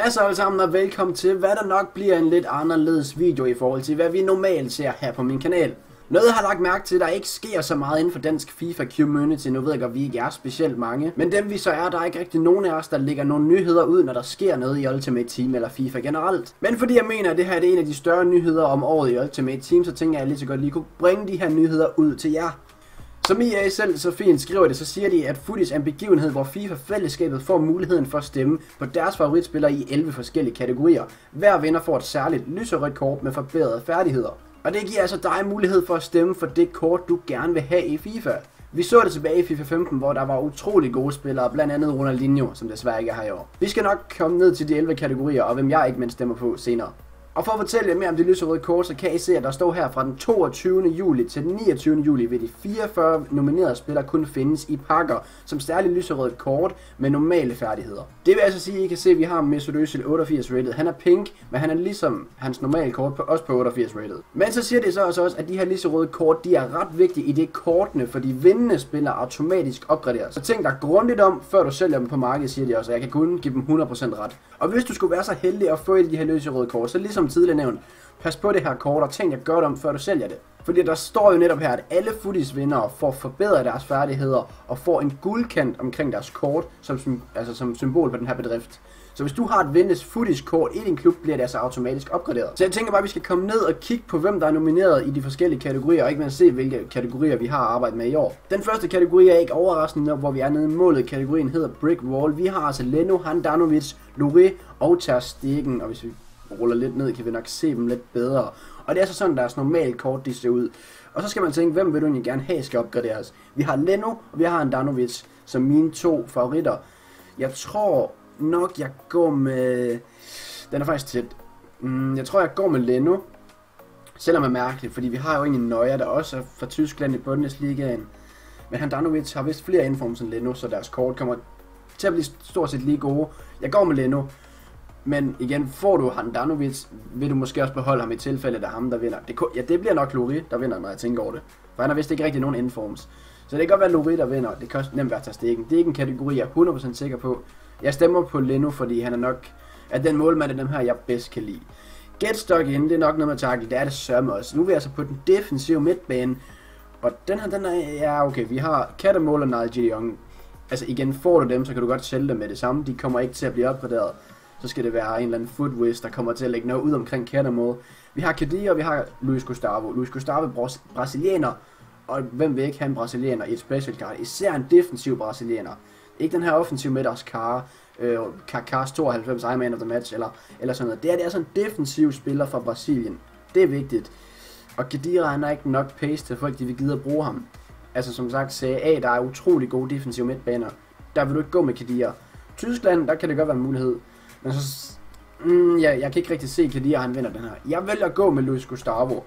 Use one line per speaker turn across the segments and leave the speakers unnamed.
Hvad så alle sammen og velkommen til, hvad der nok bliver en lidt anderledes video i forhold til, hvad vi normalt ser her på min kanal. Noget jeg har lagt mærke til, der ikke sker så meget inden for dansk FIFA community. Nu ved jeg godt, vi ikke er specielt mange, men dem vi så er, der er ikke rigtig nogen af os, der lægger nogle nyheder ud, når der sker noget i Ultimate Team eller FIFA generelt. Men fordi jeg mener, at det her er en af de større nyheder om året i Ultimate Team, så tænker jeg lige så godt lige kunne bringe de her nyheder ud til jer. Som EA selv så fint skriver det, så siger de, at Footies er en begivenhed, hvor FIFA-fællesskabet får muligheden for at stemme på deres favoritspillere i 11 forskellige kategorier. Hver vinder får et særligt lyserødt kort med forbedrede færdigheder. Og det giver altså dig mulighed for at stemme for det kort, du gerne vil have i FIFA. Vi så det tilbage i FIFA 15, hvor der var utrolig gode spillere, blandt andet Ronaldinho, som desværre ikke er her i år. Vi skal nok komme ned til de 11 kategorier, og hvem jeg ikke mindst stemmer på senere. Og for at fortælle jer mere om det lyserøde kort, så kan I se, at der står her fra den 22. juli til den 29. juli vil de 44 nominerede spillere kun findes i pakker som særligt lyserødt kort med normale færdigheder. Det vil altså sige, at I kan se, at vi har Mesut Özil 88 rated. Han er pink, men han er ligesom hans normale kort også på 88 rated. Men så siger det så også, at de her lyserøde kort, de er ret vigtige i det kortene, for de vindende spillere automatisk opgraderes. Så tænk dig grundigt om, før du sælger dem på markedet, siger de også, og jeg kan kun give dem 100% ret. Og hvis du skulle være så heldig at få et af de her lyserøde kort, så ligesom tidligere nævnt, pas på det her kort og tænk at gøre det om, før du sælger det. Fordi der står jo netop her, at alle Footies vindere får forbedret deres færdigheder og får en guldkant omkring deres kort som symbol på den her bedrift. Så hvis du har et vindes Footies kort i din klub, bliver det altså automatisk opgraderet. Så jeg tænker bare, at vi skal komme ned og kigge på, hvem der er nomineret i de forskellige kategorier, og ikke mindst se, hvilke kategorier vi har arbejdet med i år. Den første kategori er ikke overraskende, hvor vi er nede i målet. Kategorien hedder Brick Wall. Vi har altså Leno, Handanovic, Lloris og Ter Stegen, og hvis vi ruller lidt ned, kan vi nok se dem lidt bedre. Og det er så sådan, deres normale kort, de ser ud. Og så skal man tænke, hvem vil du egentlig gerne have skal opgraderes? Vi har Leno, og vi har Handanovic som mine to favoritter. Jeg tror nok, jeg går med... Den er faktisk tæt. Jeg tror, jeg går med Leno. Selvom det er mærkeligt, fordi vi har jo egentlig Neuer, der også er fra Tyskland i Bundesligaen. Men Handanovic har vist flere informs end Leno, så deres kort kommer til at blive stort set lige gode. Jeg går med Leno. Men igen, får du Handanovic, vil du måske også beholde ham i tilfælde, af ham, der vinder. Det bliver nok Lloris, der vinder, når jeg tænker over det. For han har vist ikke rigtig nogen informs. Så det kan godt være Lloris, der vinder. Det kan også nemt være Ter Stegen. Det er ikke en kategori, jeg er 100% sikker på. Jeg stemmer på Leno, fordi han er nok at den målmand af dem her, jeg bedst kan lide. Getstock ind, det er nok noget med tackle. Det er det sørme også. Nu er vi altså på den defensive midtbane. Og den her, ja okay, vi har Cattermole og Nigel de Jong. Altså igen, får du dem, så kan du godt sælge dem med det samme. De kommer ikke til at blive opgraderet. Så skal det være en eller anden footwiz, der kommer til at lægge noget ud omkring Cattermole. Vi har Kadir, og vi har Luis Gustavo. Luis Gustavo brasilianer, og hvem vil ikke have en brasilianer i et special card? Især en defensiv brasilianer. Ikke den her offensiv med deres Kaká's 92 I man of the match eller sådan noget. Det er altså en defensiv spiller fra Brasilien. Det er vigtigt. Og Kadir han er ikke nok pace til folk, de vil gide at bruge ham. Altså som sagt, Serie A, der er utrolig gode defensive midtbaner. Der vil du ikke gå med Kadir. Tyskland, der kan det godt være en mulighed. Men så, jeg kan ikke rigtig se Kadir, han vinder den her. Jeg vælger at gå med Luis Gustavo.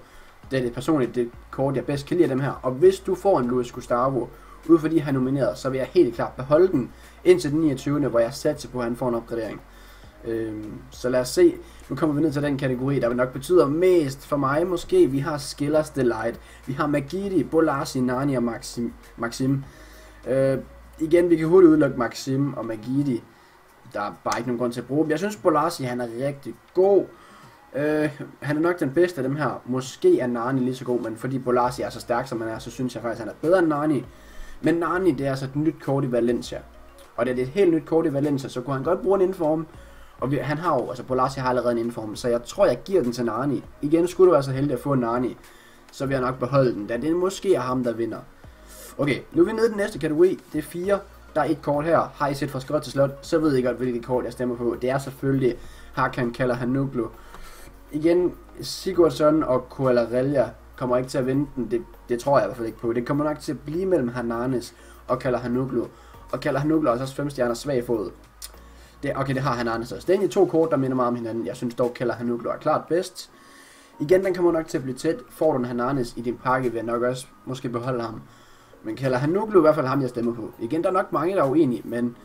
Det er det personligt det kort, jeg bedst kan lide af dem her. Og hvis du får en Luis Gustavo, ud fordi han er nomineret, så vil jeg helt klart beholde den indtil den 29. hvor jeg satser på, at han får en opgradering. Så lad os se. Nu kommer vi ned til den kategori, der vil nok betyder mest for mig måske. Vi har Skillers Delight. Vi har Magidi, Bolasie, Nani og Maxim. Igen, vi kan hurtigt udelukke Maxim og Magidi. Der er bare ikke nogen grund til at bruge dem. Jeg synes, Bolasie han er rigtig god. Han er nok den bedste af dem her. Måske er Nani lige så god, men fordi Bolasie er så stærk som han er, så synes jeg faktisk, han er bedre end Nani. Men Nani, det er altså et nyt kort i Valencia. Og det er et helt nyt kort i Valencia, så kunne han godt bruge en inform. Og han har jo, altså Bolasie har allerede en inform, så jeg tror, jeg giver den til Nani. Igen, skulle du være så heldig at få Nani, så vil jeg nok beholde den, da det måske er ham, der vinder. Okay, nu er vi nede i den næste kategori. Det er 4. Der er et kort her. Har I set fra skråt til slot, så ved I godt, hvilket kort jeg stemmer på. Det er selvfølgelig Hakan Calhanoglu. Igen, Sigurdsson og Kvaratskhelia kommer ikke til at vinde den. Det tror jeg i hvert fald ikke på. Det kommer nok til at blive mellem Hernanes og Calhanoglu. Og Calhanoglu er også 5 stjerner svag fod. Okay, det har Hernanes også. Det er egentlig 2 kort, der minder meget om hinanden. Jeg synes dog, Calhanoglu er klart bedst. Igen, den kommer nok til at blive tæt. Får du en Hernanes i din pakke, vil jeg nok også måske beholde ham. Men Calhanoglu i hvert fald ham, jeg stemmer på. Igen, der er nok mange, der er uenige, men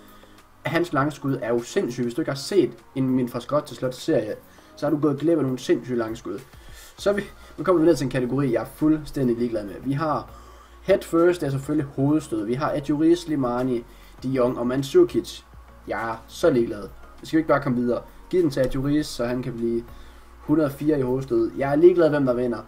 hans langskud er jo sindssygt. Hvis du ikke har set min fra skråt til slot serie, så har du gået glip af nogle sindssygt langskud. Så nu kommer vi ned til en kategori, jeg er fuldstændig ligeglad med. Vi har Head First, det er selvfølgelig hovedstød. Vi har Adjuris, Slimani, De Jong og Mandzukic. Jeg er så ligeglad. Skal vi ikke bare komme videre? Giv den til Adjuris, så han kan blive 104 i hovedstød. Jeg er ligeglad, hvem der vinder.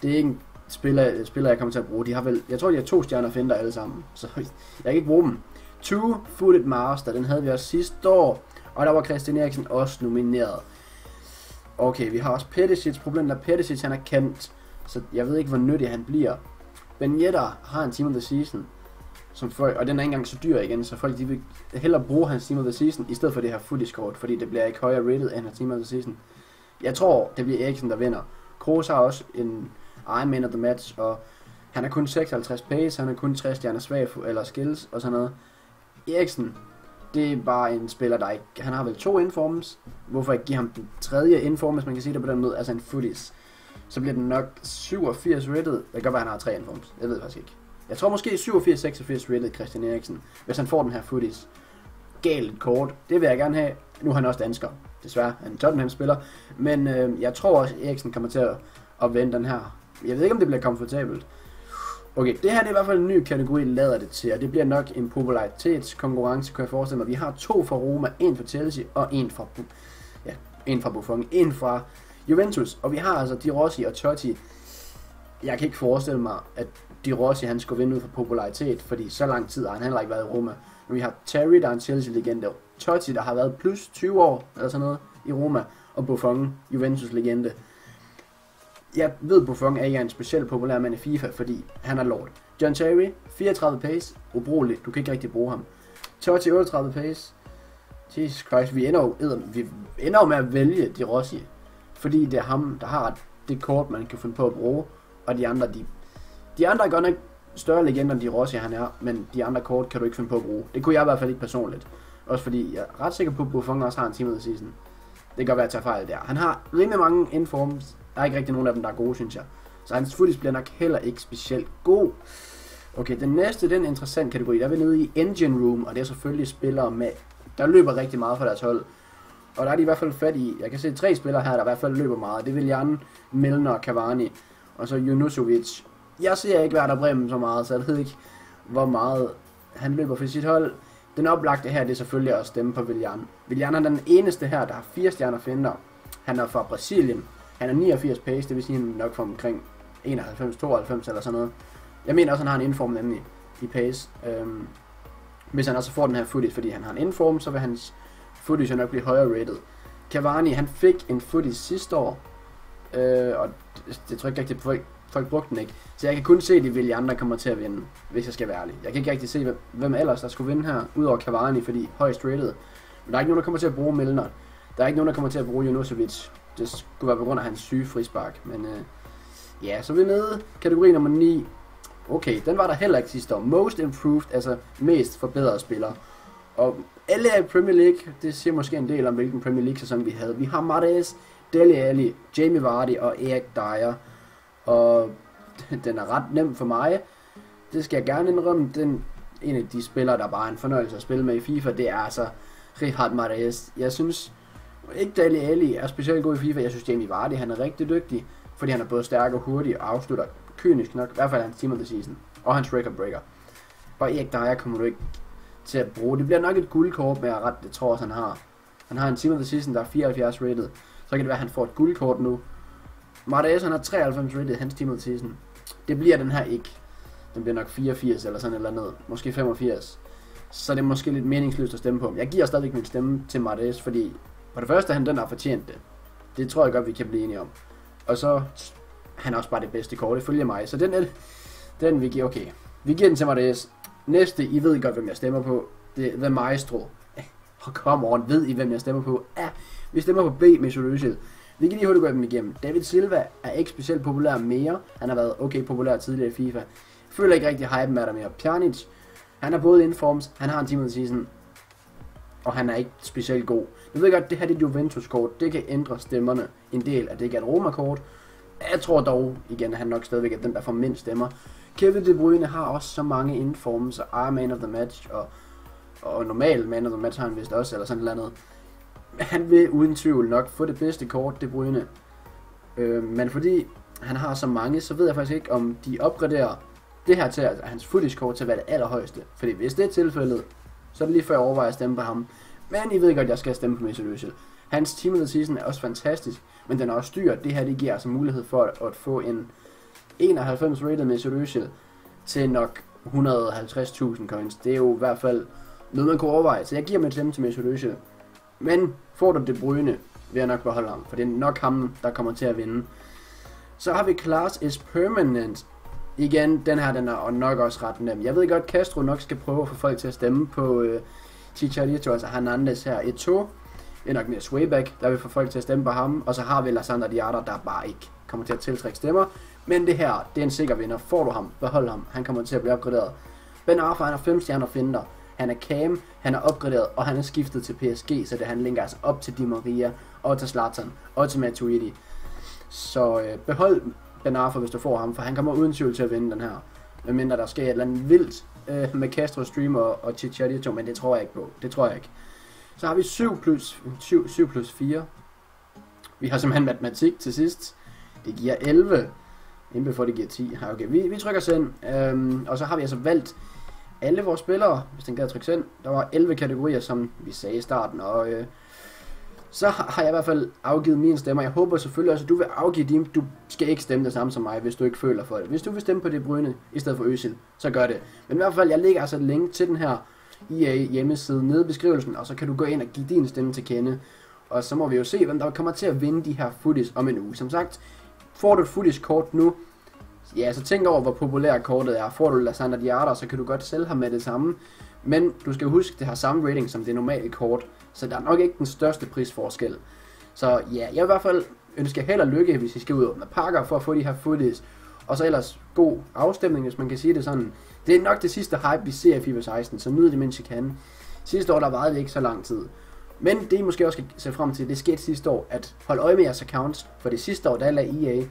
Det er ikke en spiller jeg kommer til at bruge. De har vel, jeg tror, de har 2 stjerner Fender alle sammen. Så jeg kan ikke bruge dem. Two-Footed Master, den havde vi også sidste år. Og der var Christian Eriksen også nomineret. Okay, vi har også Petticic. Problemet er, Petticic han er kendt. Så jeg ved ikke, hvor nyttig han bliver. Ben Yedder har en Team of the Season. Som folk, og den er ikke engang så dyr igen, så folk de vil hellere bruge hans Team of the Season, i stedet for det her footage-kort, fordi det bliver ikke højere rated end hans Team of the Season. Jeg tror, det bliver Eriksen, der vinder. Kroos har også en Iron Man of the Match, og han er kun 56 pace, han er kun 60 stjerner svag eller skills og sådan noget. Eriksen, det er bare en spiller, der ikke, han har vel 2 informs. Hvorfor ikke give ham den tredje inform, hvis man kan sige det på den måde, altså en footage. Så bliver den nok 87 rated. Det kan godt være, han har 3 informs, jeg ved faktisk ikke. Jeg tror måske 87-86 rated Christian Eriksen, hvis han får den her footage. Galt kort, det vil jeg gerne have. Nu er han også dansker, desværre. Han er en Tottenham-spiller. Men jeg tror også, at Eriksen kommer til at vende den her. Jeg ved ikke, om det bliver komfortabelt. Okay, det her det er i hvert fald en ny kategori, lader det til. Og det bliver nok en popularitetskonkurrence, kan jeg forestille mig. Vi har 2 fra Roma, 1 fra Chelsea og 1 fra Buffon, 1 fra Juventus. Og vi har altså Di Rossi og Totti. Jeg kan ikke forestille mig, at Di Rossi han skulle vinde ud for popularitet, fordi så lang tid har han heller ikke været i Roma. Men vi har Terry, der er en Chelsea-legende, Totti, der har været plus 20 år, eller sådan noget, i Roma, og Buffon, Juventus-legende. Jeg ved, Buffon er ikke en specielt populær mand i FIFA, fordi han er lord. John Terry, 34 pace, ubrugeligt, du kan ikke rigtig bruge ham. Totti, 38 pace, Jesus Christ, vi ender jo med at vælge Di Rossi, fordi det er ham, der har det kort, man kan finde på at bruge, og de andre er godt nok større legender end Di Rossi han er, men de andre kort kan du ikke finde på at bruge. Det kunne jeg i hvert fald ikke personligt. Også fordi jeg er ret sikker på, at Buffon også har en Team of the Season. Det kan godt være, at jeg tager fejl der. Han har rimelig mange informs. Der er ikke rigtig nogen af dem, der er gode, synes jeg. Så hans footage bliver nok heller ikke specielt god. Okay, den næste, den interessant kategori, der er vi nede i Engine Room, og det er selvfølgelig spillere med, der løber rigtig meget for deres hold. Og der er de i hvert fald fat i, jeg kan se 3 spillere her, der i hvert fald løber meget. Det er Willian, Milner og Cavani. Og så Junusovic. Jeg ser ikke Werder Bremen så meget, så jeg ved ikke, hvor han løber for sit hold. Den oplagte her, det er selvfølgelig at stemme på Willian. Willian er den eneste her, der har 4 stjerner Fender. Han er fra Brasilien. Han er 89 pace, det vil sige, han nok fra omkring 91-92 eller sådan noget. Jeg mener også, han har en inform nemlig i pace. Hvis han også får den her footage, fordi han har en inform, så vil hans footage nok blive højere rated. Cavani, han fik en footage sidste år. Og det tror jeg ikke rigtig, folk brugte den ikke. Så jeg kan kun se, at de Willian, der kommer til at vinde, hvis jeg skal være ærlig. Jeg kan ikke rigtig se, hvem ellers der skulle vinde her, udover Cavani, fordi højst rated. Men der er ikke nogen, der kommer til at bruge Milner. Der er ikke nogen, der kommer til at bruge Junusovic. Det skulle være på grund af hans syge frispark. Men ja, så er vi nede. Kategori nummer 9. Okay, den var der heller ikke sidste år. Most improved, altså mest forbedrede spillere. Og alle er i Premier League. Det siger måske en del om, hvilken Premier League sæson vi havde. Vi har Mahrez, Dele Alli, Jamie Vardy og Eric Dyer. Og den er ret nem for mig. Det skal jeg gerne indrømme. En af de spillere, der bare er en fornøjelse at spille med i FIFA, det er altså Riyad Mahrez. Jeg synes ikke Dele Alli er specielt god i FIFA. Jeg synes Jamie Vardy, han er rigtig dygtig, fordi han er både stærk og hurtig og afslutter kynisk nok. I hvert fald hans Team of the Season og hans record breaker. Og Eric Dyer kommer du ikke til at bruge. Det bliver nok et guldkort, men jeg ret, det tror også han har. Han har en Team of the Season, der er 74 rated. Så kan det være, at han får et guldkort nu. Mahrez, han har 93 rated, hans Team of the Season. Det bliver den her ikke. Den bliver nok 84 eller sådan eller andet. Måske 85. Så det er måske lidt meningsløst at stemme på ham. Jeg giver stadigvæk min stemme til Mahrez, fordi for det første, han den har fortjent det. Det tror jeg godt, vi kan blive enige om. Og så han er også bare det bedste kort, ifølge mig. Så den vi giver, okay. Vi giver den til Mahrez. Næste, I ved godt, hvem jeg stemmer på. Det er The Maestro. Come on, ved I, hvem jeg stemmer på? Vi stemmer på B med Özil. Vi kan lige hurtigt gå dem igennem. David Silva er ikke specielt populær mere. Han har været okay populær tidligere i FIFA. Føler ikke rigtig hypen er der mere. Pjanic, han er både informs, han har en Team of the Season, og han er ikke specielt god. Jeg ved godt, det her det er Juventus-kort. Det kan ændre stemmerne en del, at det ikke er et Roma-kort. Jeg tror dog, igen, at han nok stadigvæk er den, der får mindst stemmer. Kevin De Bruyne har også så mange informs, og er man of the match, og normal man of the match har han vist også, eller sådan noget andet. Han vil uden tvivl nok få det bedste kort, De Bruyne. Men fordi han har så mange, så ved jeg faktisk ikke, om de opgraderer det her til, altså hans footage-kort til at være det allerhøjeste. Fordi hvis det er tilfældet, så er det lige før jeg overvejer at stemme på ham. Men I ved godt, at jeg skal stemme på Mesut Özil. Hans Team of the Season er også fantastisk, men den er også dyr. Det her det giver altså mulighed for at få en 91 rated Mesut Özil til nok 150.000 coins. Det er jo i hvert fald noget man kunne overveje, så jeg giver mig et stemme til Mesut Özil. Men får du De Bruyne, vil jeg nok beholde ham, for det er nok ham, der kommer til at vinde. Så har vi Klaas is Permanent. Igen, den her den er nok også ret nem. Jeg ved godt, Castro nok skal prøve at få folk til at stemme på Chicharito, altså Hernandez her. Eto'o, det er nok mere Swayback, der vil få folk til at stemme på ham. Og så har vi Lassana Diarra, der bare ikke kommer til at tiltrække stemmer. Men det her, det er en sikker vinder. Får du ham, behold ham. Han kommer til at blive opgraderet. Ben Arfa, han har 5 stjerner finder. Han er cam, han er opgraderet, og han er skiftet til PSG, så det han linker altså op til Di Maria, og til Zlatan, og til Matuidi. Så behold Ben Arfa, hvis du får ham, for han kommer uden tvivl til at vinde den her. Medmindre der sker et eller andet vildt med Castro Streamer og Chicharito, men det tror jeg ikke på. Det tror jeg ikke. Så har vi 7 plus 4. Vi har simpelthen matematik til sidst. Det giver 11. Inden before det giver 10. Okay, vi trykker send. Og så har vi altså valgt alle vores spillere, hvis den gad trykke send. Der var 11 kategorier, som vi sagde i starten. Og så har jeg i hvert fald afgivet mine stemmer. Jeg håber selvfølgelig også, at du vil afgive dine. Du skal ikke stemme det samme som mig, hvis du ikke føler for det. Hvis du vil stemme på De Bruyne i stedet for Özil, så gør det. Men i hvert fald, jeg lægger altså et link til den her EA hjemmeside nede i beskrivelsen, og så kan du gå ind og give din stemme til kende. Og så må vi jo se, hvem der kommer til at vinde de her footies om en uge. Som sagt, får du et footies kort nu, ja, så tænk over, hvor populær kortet er. Får du Lassana Diarra, så kan du godt sælge ham med det samme. Men du skal huske, det har samme rating som det normale kort, så der er nok ikke den største prisforskel. Så ja, jeg vil i hvert fald ønske held og lykke, hvis I skal ud og åbne pakker for at få de her footies. Og så ellers god afstemning, hvis man kan sige det sådan. Det er nok det sidste hype, vi ser i FIFA 16, så nyd det, mens I kan. Sidste år, der varede det ikke så lang tid. Men det I måske også skal se frem til, det skete sidste år, at holde øje med jeres accounts. For det sidste år, der lagde EA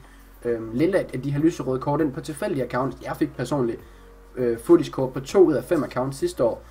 lidt af de her lyserøde kort ind på tilfældige accounts. Jeg fik personligt footies-kort på 2 ud af 5 accounts sidste år.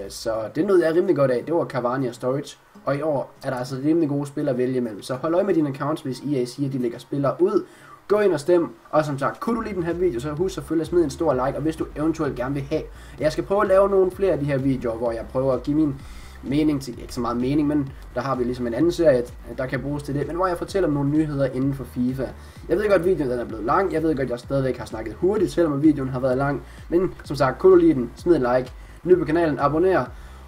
Så det nåede jeg rimelig godt af. Det var Cavani og Sturridge. Og i år er der altså rimelig gode spillere at vælge imellem. Så hold øje med dine accounts, hvis EA siger, at de lægger spillere ud. Gå ind og stem. Og som sagt, kunne du lide den her video, så husk selvfølgelig at smide en stor like. Og hvis du eventuelt gerne vil have, jeg skal prøve at lave nogle flere af de her videoer, hvor jeg prøver at give min mening til, ikke så meget mening, men der har vi ligesom en anden serie, der kan bruges til det, men hvor jeg fortæller om nogle nyheder inden for FIFA. Jeg ved godt, at videoen den er blevet lang, jeg ved godt, at jeg stadigvæk har snakket hurtigt, selvom videoen har været lang, men som sagt, kunne du lide den, smid en like, ny på kanalen, abonner,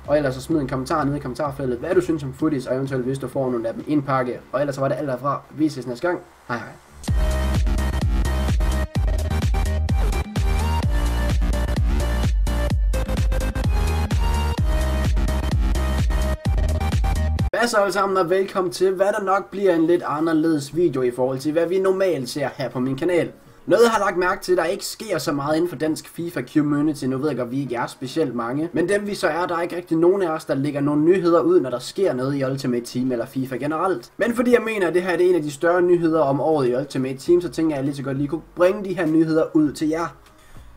og ellers så smid en kommentar nede i kommentarfeltet, hvad du synes om footies, og eventuelt hvis du får nogle af dem indpakke, og ellers så var det alt derfra. Vi ses næste gang. Hej hej. Hvad så alle sammen, og velkommen til, hvad der nok bliver en lidt anderledes video i forhold til, hvad vi normalt ser her på min kanal. Noget jeg har lagt mærke til, der ikke sker så meget inden for dansk FIFA community. Nu ved jeg godt, vi ikke er specielt mange, men dem vi så er, der er ikke rigtig nogen af os, der lægger nogle nyheder ud, når der sker noget i Ultimate Team eller FIFA generelt. Men fordi jeg mener, at det her er en af de større nyheder om året i Ultimate Team, så tænker jeg lige så godt lige kunne bringe de her nyheder ud til jer.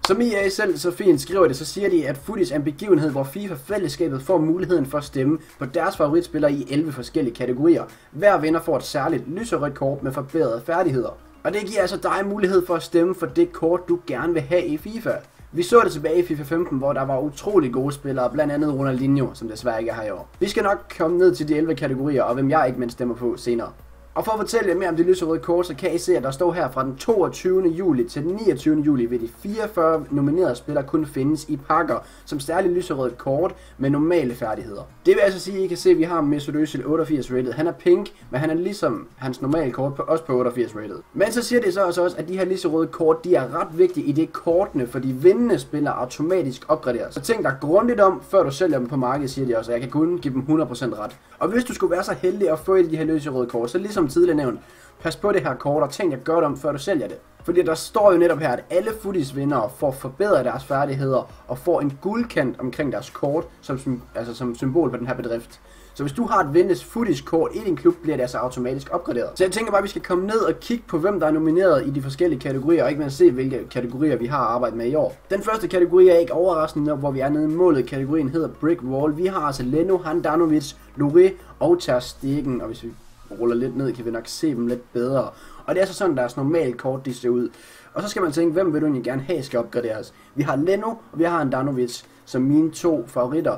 Som EA selv så fint skriver det, så siger de, at footies er en begivenhed, hvor FIFA-fællesskabet får muligheden for at stemme på deres favoritspillere i 11 forskellige kategorier. Hver vinder får et særligt lyserødt kort med forbedrede færdigheder. Og det giver altså dig mulighed for at stemme for det kort, du gerne vil have i FIFA. Vi så det tilbage i FIFA 15, hvor der var utrolig gode spillere, blandt andet Ronaldinho, som desværre ikke er her i år. Vi skal nok komme ned til de 11 kategorier, og hvem jeg ikke mindst stemmer på senere. Og for at fortælle jer mere om det lyserøde kort, så kan I se, at der står her fra den 22. juli til den 29. juli vil de 44 nominerede spillere kun findes i pakker som særligt lyserødt kort med normale færdigheder. Det vil altså sige, at I kan se, at vi har Mesut Özil 88 rated. Han er pink, men han er ligesom hans normale kort også på 88 rated. Men så siger det så også, at de her lyserøde kort, de er ret vigtige i det kortene, for de vindende spillere automatisk opgraderes. Så tænk dig grundigt om, før du sælger dem på markedet, siger de også, og jeg kan kun give dem 100% ret. Og hvis du skulle være så heldig at få et af de her lyserøde kort, så ligesom tidligere nævnt, pas på det her kort og tænk dig godt om, før du sælger det. Fordi der står jo netop her, at alle footies vindere får forbedret deres færdigheder og får en guldkant omkring deres kort som symbol på den her bedrift. Så hvis du har et vindes footies kort i din klub, bliver det altså automatisk opgraderet. Så jeg tænker bare, at vi skal komme ned og kigge på, hvem der er nomineret i de forskellige kategorier, og ikke mindst se, hvilke kategorier vi har arbejdet med i år. Den første kategori er ikke overraskende, hvor vi er nede i målet. Kategorien hedder Brick Wall. Vi har altså Leno, Handanovic, Loré og Ter Stegen, og hvis vi ruller lidt ned, kan vi nok se dem lidt bedre. Og det er så sådan, deres normale kort, de ser ud. Og så skal man tænke, hvem vil du egentlig gerne have, skal opgraderes? Vi har Leno, og vi har Handanovic som mine 2 favoritter.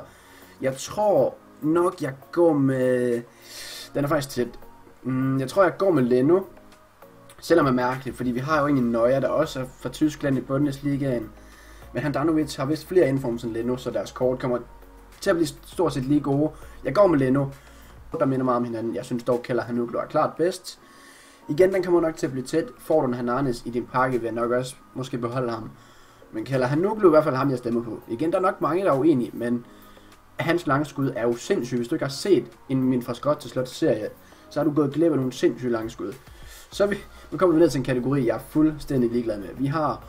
Jeg tror nok, jeg går med Den er faktisk tæt. Jeg tror, jeg går med Leno. Selvom er mærkeligt, fordi vi har jo ingen Neuer, der også er fra Tyskland i Bundesligaen. Men Handanovic har vist flere informs end Leno, så deres kort kommer til at blive stort set lige gode. Jeg går med Leno, der minder meget om hinanden. Jeg synes dog, Keller Hanoglu er klart bedst. Igen, den kommer nok til at blive tæt. Får du en Hernanes i din pakke, vil jeg nok også måske beholde ham. Men Keller Hanoglu er i hvert fald ham, jeg stemmer på. Igen, der er nok mange, der er uenige, men hans langskud er jo sindssygt. Hvis du ikke har set min Fra Skot til Slot serie, så har du gået glip af nogle sindssyge langskud. Nu kommer vi ned til en kategori, jeg er fuldstændig ligeglad med. Vi har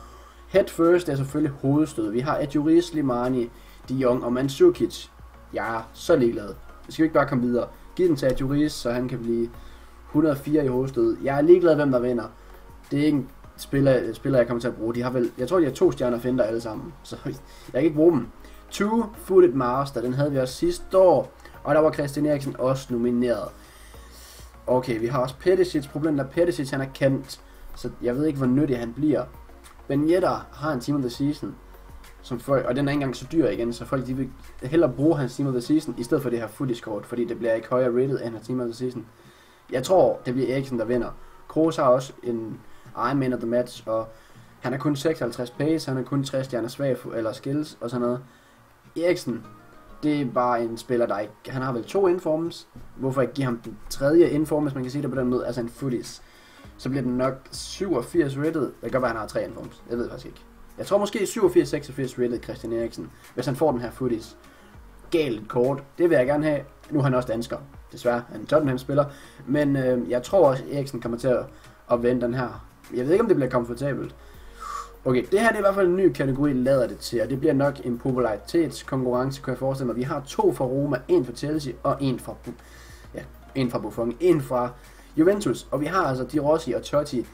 head first, det er selvfølgelig hovedstød. Vi har Adjuri, Slimani, De Jong og Mandzukic. Jeg er så ligeglad. Vi skal ikke bare komme videre. Giv den til Adjuri, så han kan blive 104 i hovedstød. Jeg er ligeglad, hvem der vinder. Det er ikke en spiller, jeg kommer til at bruge. Jeg tror, de har 2 stjerner finder alle sammen. Så jeg kan ikke bruge dem. Two-footed master, den havde vi også sidste år. Og der var Christian Eriksen også nomineret. Okay, vi har også Perisic. Problemet er, at Perisic han er kendt, så jeg ved ikke, hvor nyttig han bliver. Ben Yedder har en Team of the Season, og den er ikke engang så dyr igen, så folk de vil hellere bruge hans Team of the Season, i stedet for det her footage-kort, fordi det bliver ikke højere rated end hans Team of the Season. Jeg tror, det bliver Eriksen, der vinder. Kroos har også en Iron Man of the Match, og han er kun 56 pace, han er kun 60 stjerner svag eller skills og sådan noget. Eriksen, det er bare en spiller, der ikke... Han har vel 2 informs. Hvorfor ikke give ham den 3. inform, hvis man kan sige det på den måde, altså en footies. Så bliver den nok 87 rated. Det kan godt være, han har 3 informs. Jeg ved faktisk ikke. Jeg tror måske 87-86 rated Christian Eriksen, hvis han får den her footies. Galt kort. Det vil jeg gerne have. Nu er han også dansker. Desværre. Han er en Tottenham-spiller. Men jeg tror også, Eriksen kommer til at vende den her. Jeg ved ikke, om det bliver komfortabelt. Okay, det her det er i hvert fald en ny kategori, lader det til, og det bliver nok en popularitetskonkurrence, kan jeg forestille mig. Vi har 2 fra Roma, 1 fra Chelsea og 1 fra Buffon, 1 fra Juventus. Og vi har altså Di Rossi og Totti.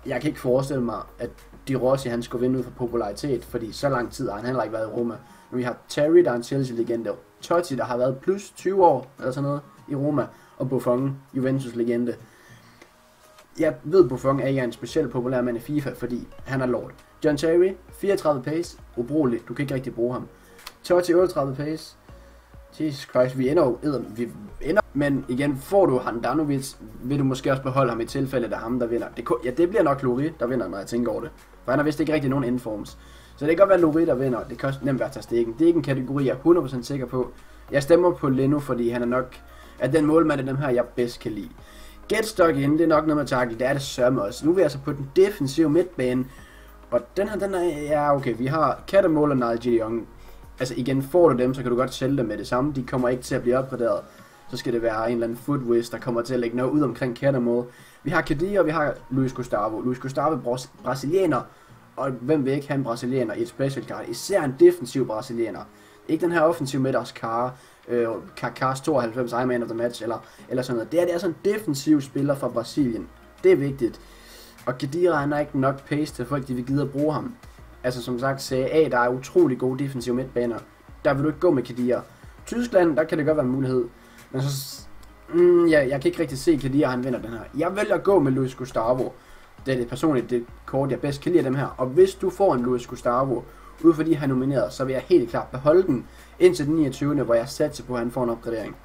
Jeg kan ikke forestille mig, at Di Rossi han skulle vinde ud fra popularitet, fordi så lang tid har han heller ikke været i Roma. Men vi har Terry, der er en Chelsea-legende, Totti, der har været plus 20 år, eller sådan noget, i Roma, og Buffon, Juventus-legende. Jeg ved, Buffon er ikke en specielt populær mand i FIFA, fordi han er lord. John Terry, 34 pace, ubrugelig, du kan ikke rigtig bruge ham. Totti, 38 pace. Jesus Christ, vi ender. Men igen, får du Handanovic, vil du måske også beholde ham i tilfælde, der er ham, der vinder. Det bliver nok Lloris, der vinder, når jeg tænker over det. For han har vist ikke rigtig nogen informs. Så det kan godt være Lloris, der vinder. Det kan også nemt være at tage stikken. Det er ikke en kategori, jeg er 100% sikker på. Jeg stemmer på Leno, fordi han er nok den målmand af dem her, jeg bedst kan lide. Get stuck in, det er nok noget med tackle, det er det sørme også. Nu er vi altså på den defensive midtbane. Og den er, ja okay, vi har Kattemål og Nigel de Jong. Altså igen, får du dem, så kan du godt sælge dem med det samme. De kommer ikke til at blive opgraderet. Så skal det være en eller anden footwiz, der kommer til at lægge noget ud omkring Kattemål. Vi har Kadir, og vi har Luis Gustavo. Luis Gustavo er brasilianer, og hvem vil ikke have en brasilianer i et special card? Især en defensiv brasilianer. Ikke den her offensiv med deres Kakas 92 Iron Man of the Match eller sådan noget. Det er altså en defensiv spiller fra Brasilien. Det er vigtigt. Og Khedira han har ikke nok pace til folk, de vil gide at bruge ham. Altså som sagt, Serie A, der er utrolig gode defensive midtbaner. Der vil du ikke gå med Khedira. Tyskland, der kan det godt være en mulighed. Men så... jeg kan ikke rigtig se Khedira, han vinder den her. Jeg vælger at gå med Luis Gustavo. Det er det personligt det kort, jeg bedst kan lide af dem her. Og hvis du får en Luis Gustavo, ud fordi han er nomineret, så vil jeg helt klart beholde den indtil den 29. hvor jeg satser på, at han får en opgradering.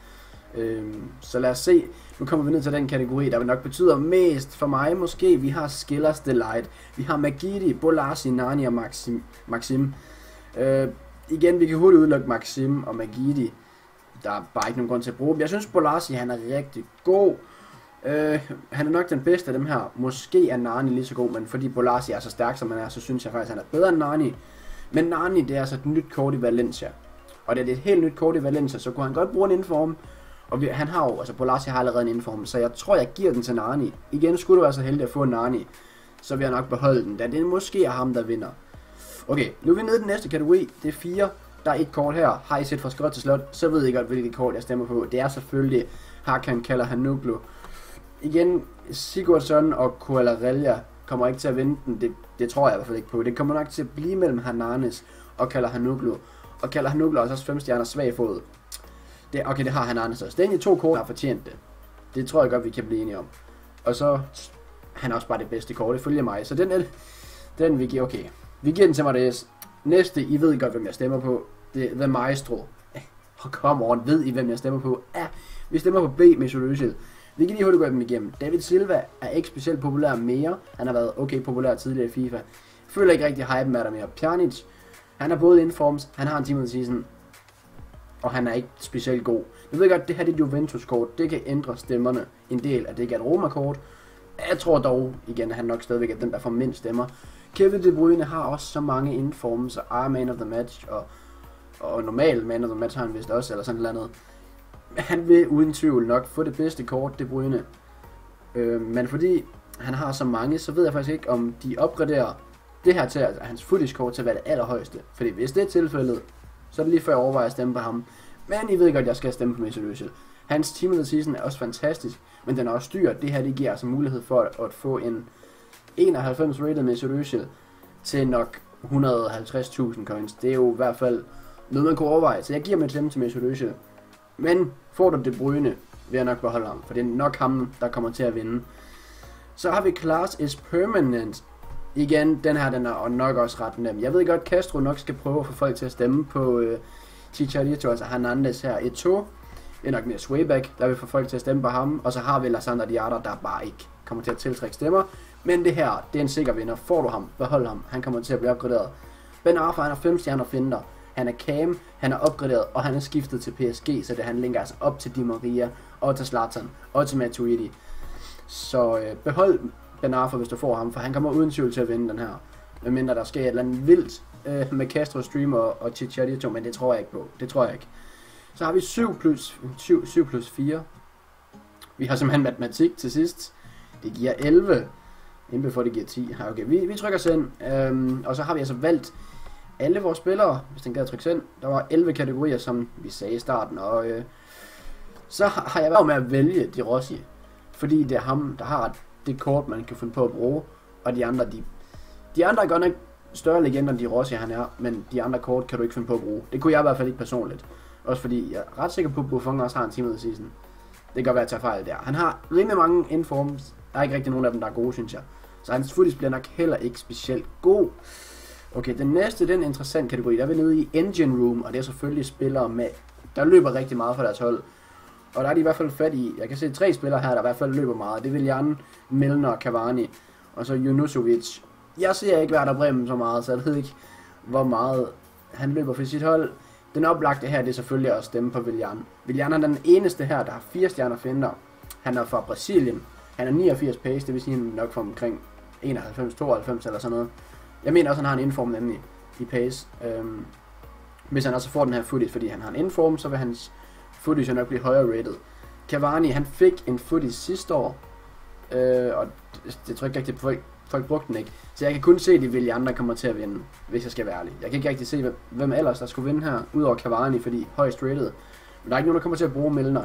Så lad os se. Nu kommer vi ned til den kategori, der vil nok betyder mest for mig måske. Vi har Skillers Delight. Vi har Magidi, Bolasi, Nani og Maxim. Igen, vi kan hurtigt udelukke Maxim og Magidi. Der er bare ikke nogen grund til at bruge dem. Jeg synes, Bolasi han er rigtig god. Han er nok den bedste af dem her. Måske er Nani lige så god, men fordi Bolasi er så stærk som han er, så synes jeg faktisk, han er bedre end Nani. Men Nani, det er altså et nyt kort i Valencia. Og det er et helt nyt kort i Valencia, så kunne han godt bruge en inform. Og han har jo, altså Bolasi har allerede en inform, så jeg tror, jeg giver den til Nani. Igen, skulle du være så heldig at få en Nani, så vil jeg nok beholde den, da det måske er ham, der vinder. Okay, nu er vi nede i den næste kategori. Det er 4. Der er et kort her. Har I set Fra Skot til Slot, så ved I godt, hvilket kort jeg stemmer på. Det er selvfølgelig Hakan Calhanoglu. Igen, Sigurdsson og Quagliarella kommer ikke til at vinde den. Det tror jeg i hvert fald ikke på. Det kommer nok til at blive mellem Hernanes og Calhanoglu. Og Calhanoglu er også 5 stjerner svag fod. Okay, det har Hernanes også. Det er egentlig 2 kort, der har fortjent det. Det tror jeg godt, vi kan blive enige om. Og så, han er også bare det bedste kort, ifølge mig. Så den vi giver, okay. Vi giver den til Mares. Næste, I ved godt, hvem jeg stemmer på. Det er The Maestro. Og kom on, ved I hvem jeg stemmer på? Ja, vi stemmer på B, Mesut Özil. Vi kan lige hurtigt gå dem igennem. David Silva er ikke specielt populær mere. Han har været okay populær tidligere i FIFA. Jeg føler ikke rigtig hype med der mere. Pjanic, han er både informs, han har en team of the season, og han er ikke specielt god. Jeg ved godt, det her det er Juventus-kort. Det kan ændre stemmerne en del, at det ikke er et Roma-kort. Jeg tror dog, igen, at han nok stadigvæk er den, der får mindst stemmer. Kevin De Bruyne har også så mange informs, og er man of the match, og normal man of the match har han vist også, eller sådan noget andet. Han vil uden tvivl nok få det bedste kort, De Bruyne. Men fordi han har så mange, så ved jeg faktisk ikke, om de opgraderer det her til, altså hans footage-kort til at være det allerhøjeste. Fordi hvis det er tilfældet, så er det lige før jeg overvejer at stemme på ham. Men I ved godt, at jeg skal stemme på Mesut Özil. Hans team of the season er også fantastisk, men den er også dyr. Det her det giver altså mulighed for at få en 91 rated Mesut Özil til nok 150.000 coins. Det er jo i hvert fald noget, man kunne overveje. Så jeg giver mit stemme til Mesut Özil. Men får du De Bruyne, vil jeg nok beholde ham, for det er nok ham, der kommer til at vinde. Så har vi Class is Permanent. Igen, den her den er nok også ret nem. Jeg ved godt, Castro nok skal prøve at få folk til at stemme på Chicharito, altså Hernandez her. Eto'o, det er nok mere Swayback, der vil få folk til at stemme på ham. Og så har vi Lassana Diarra, der bare ikke kommer til at tiltrække stemmer. Men det her, det er en sikker vinder. Får du ham, behold ham. Han kommer til at blive opgraderet. Ben Arfa, han har 5 stjerner finder. Han er cam, han er opgraderet, og han er skiftet til PSG, så det han linker altså op til Di Maria, og til Zlatan, og til Matuidi. Så behold Ben Arfa, hvis du får ham, for han kommer uden tvivl til at vinde den her. Medmindre der sker et eller andet vildt med Castro Streamer og Chicharito, men det tror jeg ikke på. Det tror jeg ikke. Så har vi 7 plus 4. Vi har simpelthen matematik til sidst. Det giver 11. Inden before det giver 10. Okay, vi trykker send. Og så har vi altså valgt alle vores spillere, hvis den gad at trykke send. Der var 11 kategorier, som vi sagde i starten. Og så har jeg været med at vælge De Rossi. Fordi det er ham, der har det kort, man kan finde på at bruge. Og de andre er godt nok større legender end De Rossi, han er. Men de andre kort kan du ikke finde på at bruge. Det kunne jeg i hvert fald ikke personligt. Også fordi jeg er ret sikker på, at Buffon også har en team of the season. Det kan godt være at tage fejl der. Han har rimelig mange informs. Der er ikke rigtig nogen af dem, der er gode, synes jeg. Så hans footage bliver nok heller ikke specielt god. Okay, den næste, den interessant kategori. Der er vi nede i Engine Room, og det er selvfølgelig spillere med, der løber rigtig meget for deres hold. Og der er de i hvert fald fat i, jeg kan se 3 spillere her, der i hvert fald løber meget. Det er Willian, Milner og Cavani. Og så Junusovic. Jeg ser ikke Werder Bremen så meget, så jeg ved ikke, hvor meget han løber for sit hold. Den oplagte her, det er selvfølgelig at stemme på Willian. Willian er den eneste her, der har 4 stjerner finder. Han er fra Brasilien. Han er 89 pace, det vil sige, han nok fra omkring 91-92 eller sådan noget. Jeg mener også, han har en inform nemlig i pace. Hvis han også får den her footage, fordi han har en inform, så vil hans footage nok blive højere rated. Cavani, han fik en footage sidste år, og det tror jeg ikke rigtig på, folk brugte den ikke. Så jeg kan kun se, at de Willian, der kommer til at vinde, hvis jeg skal være ærlig. Jeg kan ikke rigtig se, hvem ellers der skulle vinde her, udover Cavani, fordi højst rated. Men der er ikke nogen, der kommer til at bruge Milner.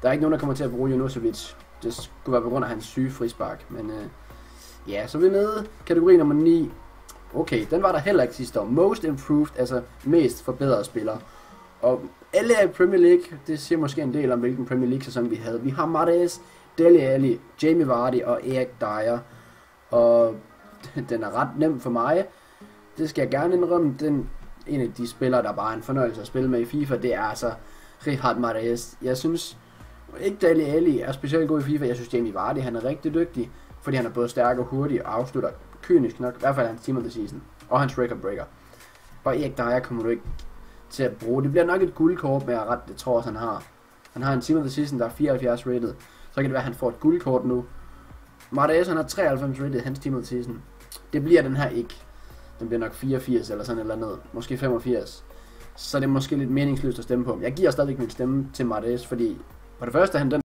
Der er ikke nogen, der kommer til at bruge Junusovic. Det skulle være på grund af hans syge frispark. Men ja, så er vi nede. Kategori nummer 9. Okay, den var der heller ikke sidste år. Most improved, altså mest forbedrede spillere. Og alle er i Premier League. Det siger måske en del om, hvilken Premier League sæson vi havde. Vi har Mahrez, Dele Alli, Jamie Vardy og Eric Dyer. Og den er ret nem for mig. Det skal jeg gerne indrømme. En af de spillere, der bare er en fornøjelse at spille med i FIFA, det er altså Riyad Mahrez. Jeg synes ikke Dele Alli er specielt god i FIFA. Jeg synes Jamie Vardy, han er rigtig dygtig, fordi han er både stærk og hurtig og afslutter kynisk nok. I hvert fald hans team of the season. Og hans record breaker. Og Eric Dyer kommer du ikke til at bruge. Det bliver nok et guldkort, men jeg ret, det tror jeg også han har. Han har en team of the season, der er 74 rated. Så kan det være, at han får et guldkort nu. Mahrez, han har 93 rated, hans team of the season. Det bliver den her ikke. Den bliver nok 84 eller sådan eller andet. Måske 85. Så det er måske lidt meningsløst at stemme på. Jeg giver stadigvæk min stemme til Mahrez, fordi på det første han den